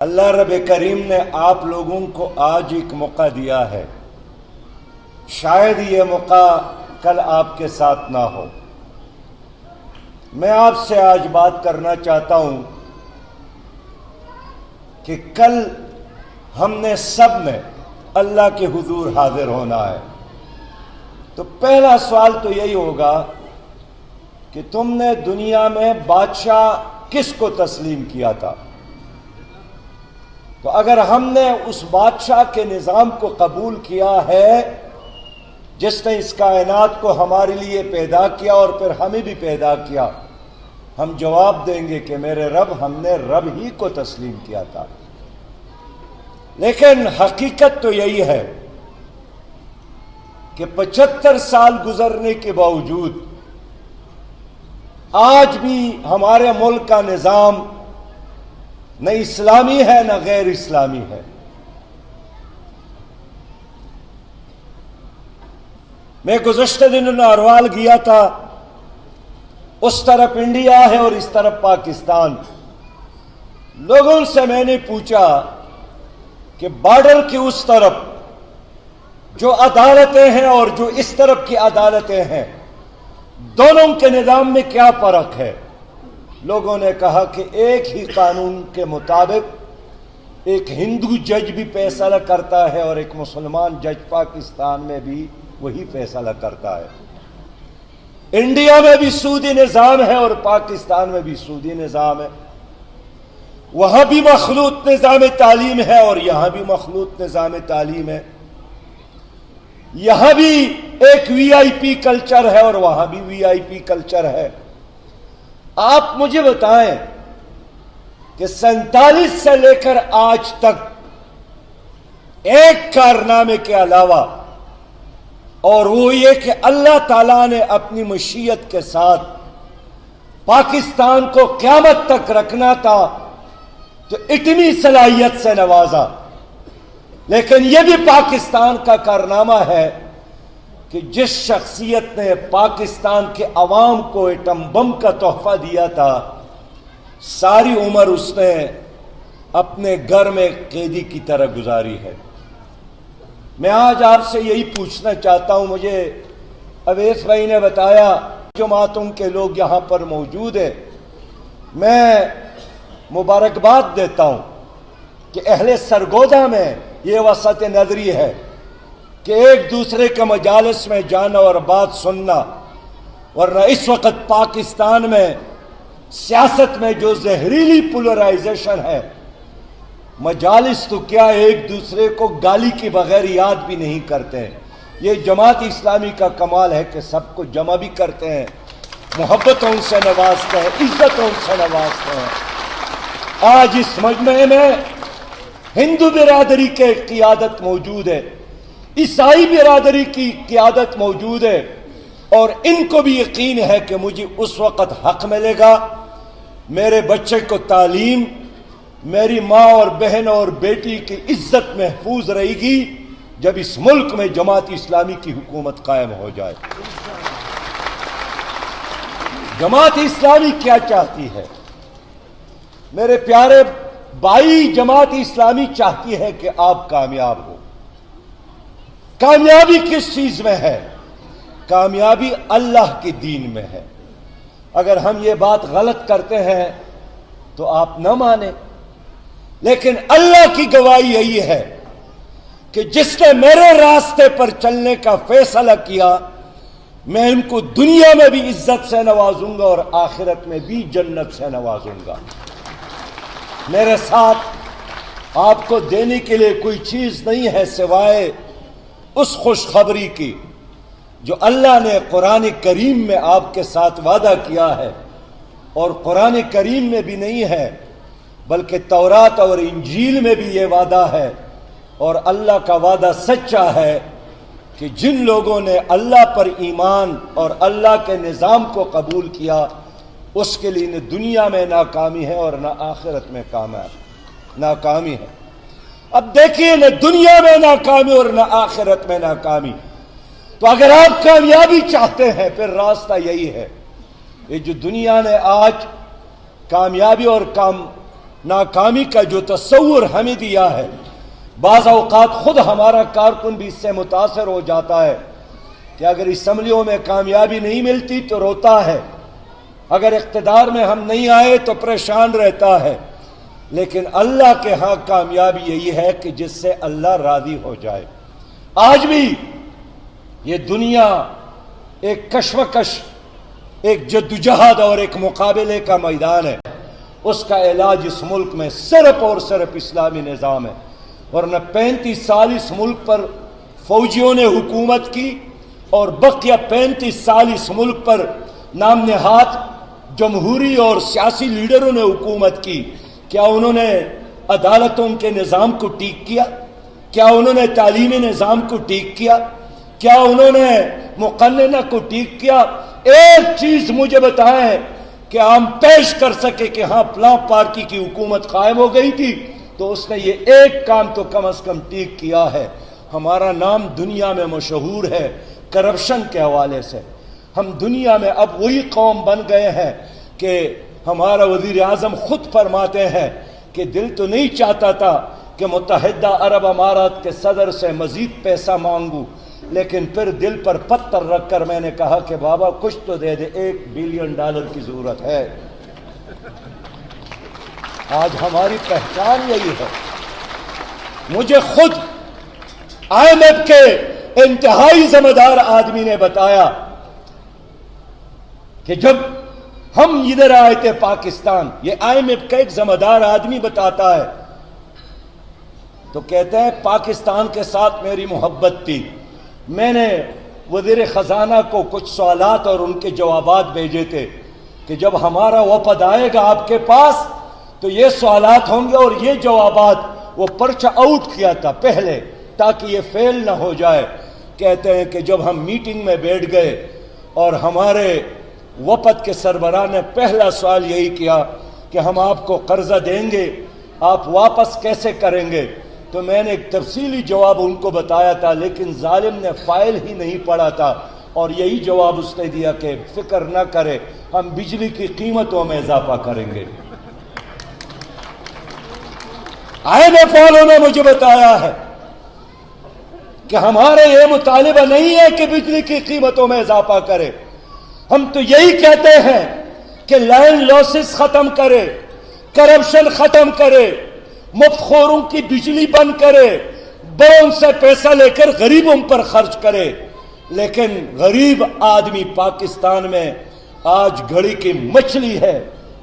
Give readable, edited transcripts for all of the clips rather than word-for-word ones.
اللہ رب کریم نے آپ لوگوں کو آج ایک موقع دیا ہے، شاید یہ موقع کل آپ کے ساتھ نہ ہو۔ میں آپ سے آج بات کرنا چاہتا ہوں کہ کل ہم نے سب نے اللہ کے حضور حاضر ہونا ہے، تو پہلا سوال تو یہی ہوگا کہ تم نے دنیا میں بادشاہ کس کو تسلیم کیا تھا؟ تو اگر ہم نے اس بادشاہ کے نظام کو قبول کیا ہے جس نے اس کائنات کو ہمارے لیے پیدا کیا اور پھر ہمیں بھی پیدا کیا، ہم جواب دیں گے کہ میرے رب، ہم نے رب ہی کو تسلیم کیا تھا۔ لیکن حقیقت تو یہی ہے کہ 75 سال گزرنے کے باوجود آج بھی ہمارے ملک کا نظام نہ اسلامی ہے نہ غیر اسلامی ہے۔ میں گزشتہ دنوں ناروال گیا تھا، اس طرف انڈیا ہے اور اس طرف پاکستان۔ لوگوں سے میں نے پوچھا کہ بارڈر کی اس طرف جو عدالتیں ہیں اور جو اس طرف کی عدالتیں ہیں، دونوں کے نظام میں کیا فرق ہے؟ لوگوں نے کہا کہ ایک ہی قانون کے مطابق ایک ہندو جج بھی فیصلہ کرتا ہے اور ایک مسلمان جج پاکستان میں بھی وہی فیصلہ کرتا ہے۔ انڈیا میں بھی سودی نظام ہے اور پاکستان میں بھی سودی نظام ہے۔ وہاں بھی مخلوط نظام تعلیم ہے اور یہاں بھی مخلوط نظام تعلیم ہے۔ یہاں بھی ایک وی آئی پی کلچر ہے اور وہاں بھی وی آئی پی کلچر ہے۔ آپ مجھے بتائیں کہ 47 سے لے کر آج تک ایک کارنامے کے علاوہ، اور وہ یہ کہ اللہ تعالیٰ نے اپنی مشیت کے ساتھ پاکستان کو قیامت تک رکھنا تھا تو اتنی صلاحیت سے نوازا۔ لیکن یہ بھی پاکستان کا کارنامہ ہے کہ جس شخصیت نے پاکستان کے عوام کو ایٹم بم کا تحفہ دیا تھا، ساری عمر اس نے اپنے گھر میں قیدی کی طرح گزاری ہے۔ میں آج آپ سے یہی پوچھنا چاہتا ہوں، مجھے اویس بھائی نے بتایا جماعتوں کے لوگ یہاں پر موجود ہیں، میں مبارکباد دیتا ہوں کہ اہل سرگودا میں یہ وسعت نظری ہے کہ ایک دوسرے کے مجالس میں جانا اور بات سننا، ورنہ اس وقت پاکستان میں سیاست میں جو زہریلی پولرائزیشن ہے، مجالس تو کیا ایک دوسرے کو گالی کے بغیر یاد بھی نہیں کرتے ہیں۔ یہ جماعت اسلامی کا کمال ہے کہ سب کو جمع بھی کرتے ہیں، محبتوں سے نوازتے ہیں، عزتوں سے نوازتے ہیں۔ آج اس مجمع میں ہندو برادری کی قیادت موجود ہے، عیسائی برادری کی قیادت موجود ہے، اور ان کو بھی یقین ہے کہ مجھے اس وقت حق ملے گا، میرے بچے کو تعلیم، میری ماں اور بہن اور بیٹی کی عزت محفوظ رہے گی جب اس ملک میں جماعت اسلامی کی حکومت قائم ہو جائے۔ جماعت اسلامی کیا چاہتی ہے؟ میرے پیارے بھائی، جماعت اسلامی چاہتی ہے کہ آپ کامیاب ہو۔ کامیابی کس چیز میں ہے؟ کامیابی اللہ کے دین میں ہے۔ اگر ہم یہ بات غلط کرتے ہیں تو آپ نہ مانیں، لیکن اللہ کی گواہی یہی ہے کہ جس نے میرے راستے پر چلنے کا فیصلہ کیا، میں ان کو دنیا میں بھی عزت سے نوازوں گا اور آخرت میں بھی جنت سے نوازوں گا۔ میرے ساتھ آپ کو دینے کے لیے کوئی چیز نہیں ہے سوائے اس خوشخبری کی جو اللہ نے قرآن کریم میں آپ کے ساتھ وعدہ کیا ہے، اور قرآن کریم میں بھی نہیں ہے بلکہ تورات اور انجیل میں بھی یہ وعدہ ہے، اور اللہ کا وعدہ سچا ہے کہ جن لوگوں نے اللہ پر ایمان اور اللہ کے نظام کو قبول کیا، اس کے لیے نہ دنیا میں ناکامی ہے اور نہ آخرت میں ناکامی ہے۔ اب دیکھیے، نہ دنیا میں ناکامی اور نہ آخرت میں ناکامی، تو اگر آپ کامیابی چاہتے ہیں پھر راستہ یہی ہے۔ یہ جو دنیا نے آج کامیابی اور ناکامی کا جو تصور ہمیں دیا ہے، بعض اوقات خود ہمارا کارکن بھی اس سے متاثر ہو جاتا ہے کہ اگر اسمبلیوں میں کامیابی نہیں ملتی تو روتا ہے، اگر اقتدار میں ہم نہیں آئے تو پریشان رہتا ہے، لیکن اللہ کے ہاں کامیابی یہی ہے کہ جس سے اللہ راضی ہو جائے۔ آج بھی یہ دنیا ایک کشمکش، ایک جدوجہد اور ایک مقابلے کا میدان ہے، اس کا علاج اس ملک میں صرف اور صرف اسلامی نظام ہے، ورنہ 35 سال اس ملک پر فوجیوں نے حکومت کی اور بقیہ 35 سال اس ملک پر نام نہاد جمہوری اور سیاسی لیڈروں نے حکومت کی۔ کیا انہوں نے عدالتوں کے نظام کو ٹھیک کیا؟ کیا انہوں نے تعلیمی نظام کو ٹھیک کیا؟ کیا انہوں نے مقننہ کو ٹھیک کیا؟ ایک چیز مجھے بتائیں کہ ہم پیش کر سکے کہ ہاں فلاں پارٹی کی حکومت قائم ہو گئی تھی تو اس نے یہ ایک کام تو کم از کم ٹھیک کیا ہے۔ ہمارا نام دنیا میں مشہور ہے کرپشن کے حوالے سے۔ ہم دنیا میں اب وہی قوم بن گئے ہیں کہ ہمارا وزیر اعظم خود فرماتے ہیں کہ دل تو نہیں چاہتا تھا کہ متحدہ عرب امارات کے صدر سے مزید پیسہ مانگوں، لیکن پھر دل پر پتھر رکھ کر میں نے کہا کہ بابا کچھ تو دے دے، $1 بلین کی ضرورت ہے۔ آج ہماری پہچان یہی ہے۔ مجھے خود IMF کے انتہائی ذمہ دار آدمی نے بتایا کہ جب ہم ادھر آئے تھے پاکستان، یہ IMF کا ایک ذمہ دار آدمی بتاتا ہے، تو کہتے ہیں پاکستان کے ساتھ میری محبت تھی، میں نے وزیر خزانہ کو کچھ سوالات اور ان کے جوابات بھیجے تھے کہ جب ہمارا وفد آئے گا آپ کے پاس تو یہ سوالات ہوں گے اور یہ جوابات، وہ پرچہ آؤٹ کیا تھا پہلے تاکہ یہ فیل نہ ہو جائے۔ کہتے ہیں کہ جب ہم میٹنگ میں بیٹھ گئے اور ہمارے وفد کے سربراہ نے پہلا سوال یہی کیا کہ ہم آپ کو قرضہ دیں گے، آپ واپس کیسے کریں گے؟ تو میں نے ایک تفصیلی جواب ان کو بتایا تھا، لیکن ظالم نے فائل ہی نہیں پڑھا تھا، اور یہی جواب اس نے دیا کہ فکر نہ کرے، ہم بجلی کی قیمتوں میں اضافہ کریں گے۔ IMF والوں نے مجھے بتایا ہے کہ ہمارے یہ مطالبہ نہیں ہے کہ بجلی کی قیمتوں میں اضافہ کرے، ہم تو یہی کہتے ہیں کہ لائن لاسز ختم کرے، کرپشن ختم کرے، مفت خوروں کی بجلی بند کرے، بڑوں سے پیسہ لے کر غریبوں پر خرچ کرے۔ لیکن غریب آدمی پاکستان میں آج گھڑی کی مچھلی ہے،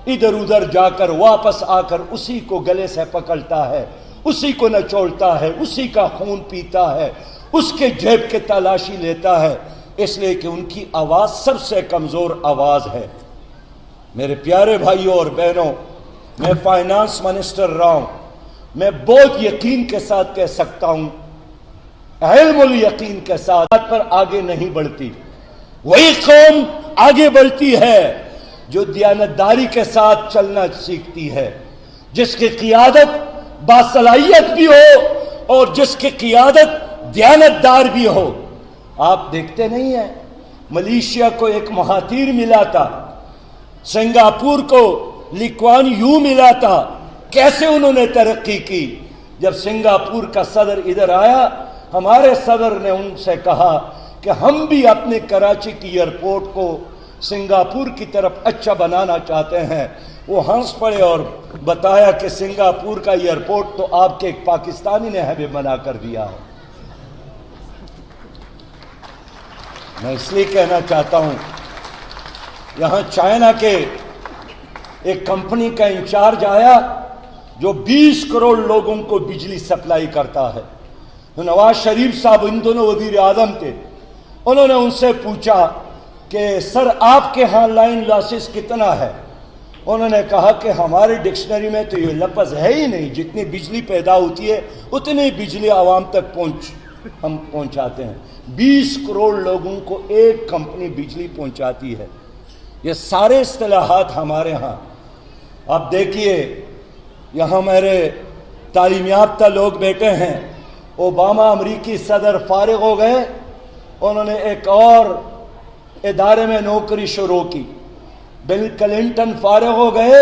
ادھر ادھر جا کر واپس آ کر اسی کو گلے سے پکڑتا ہے، اسی کو نچوڑتا ہے، اسی کا خون پیتا ہے، اس کے جیب کے تلاشی لیتا ہے، اس لیے کہ ان کی آواز سب سے کمزور آواز ہے۔ میرے پیارے بھائیوں اور بہنوں، میں فائنانس منسٹر رہا ہوں، میں بہت یقین کے ساتھ کہہ سکتا ہوں، علم الیقین کے ساتھ پر آگے نہیں بڑھتی۔ وہی قوم آگے بڑھتی ہے جو دیانتداری کے ساتھ چلنا سیکھتی ہے، جس کی قیادت باصلاحیت بھی ہو اور جس کی قیادت دیانتدار بھی ہو۔ آپ دیکھتے نہیں ہیں ملیشیا کو ایک مہاتیر ملا تھا، سنگاپور کو لی کوان یو ملا تھا، کیسے انہوں نے ترقی کی۔ جب سنگاپور کا صدر ادھر آیا، ہمارے صدر نے ان سے کہا کہ ہم بھی اپنے کراچی کی ایئرپورٹ کو سنگاپور کی طرف اچھا بنانا چاہتے ہیں۔ وہ ہنس پڑے اور بتایا کہ سنگاپور کا ایئرپورٹ تو آپ کے ایک پاکستانی نے ہمیں بنا کر دیا ہے۔ میں اس لیے کہنا چاہتا ہوں، یہاں چائنا کے ایک کمپنی کا انچارج آیا جو 20 کروڑ لوگوں کو بجلی سپلائی کرتا ہے۔ نواز شریف صاحب ان دونوں وزیر اعظم تھے، انہوں نے ان سے پوچھا کہ سر آپ کے ہاں لائن لاسز کتنا ہے؟ انہوں نے کہا کہ ہماری ڈکشنری میں تو یہ لفظ ہے ہی نہیں، جتنی بجلی پیدا ہوتی ہے اتنی بجلی عوام تک ہم پہنچاتے ہیں۔ 20 کروڑ لوگوں کو ایک کمپنی بجلی پہنچاتی ہے۔ یہ سارے اصطلاحات ہمارے ہاں۔ آپ دیکھیے یہاں میرے تعلیم یافتہ لوگ بیٹھے ہیں، اوباما امریکی صدر فارغ ہو گئے، انہوں نے ایک اور ادارے میں نوکری شروع کی۔ بل کلنٹن فارغ ہو گئے،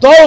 2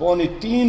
3.25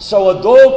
102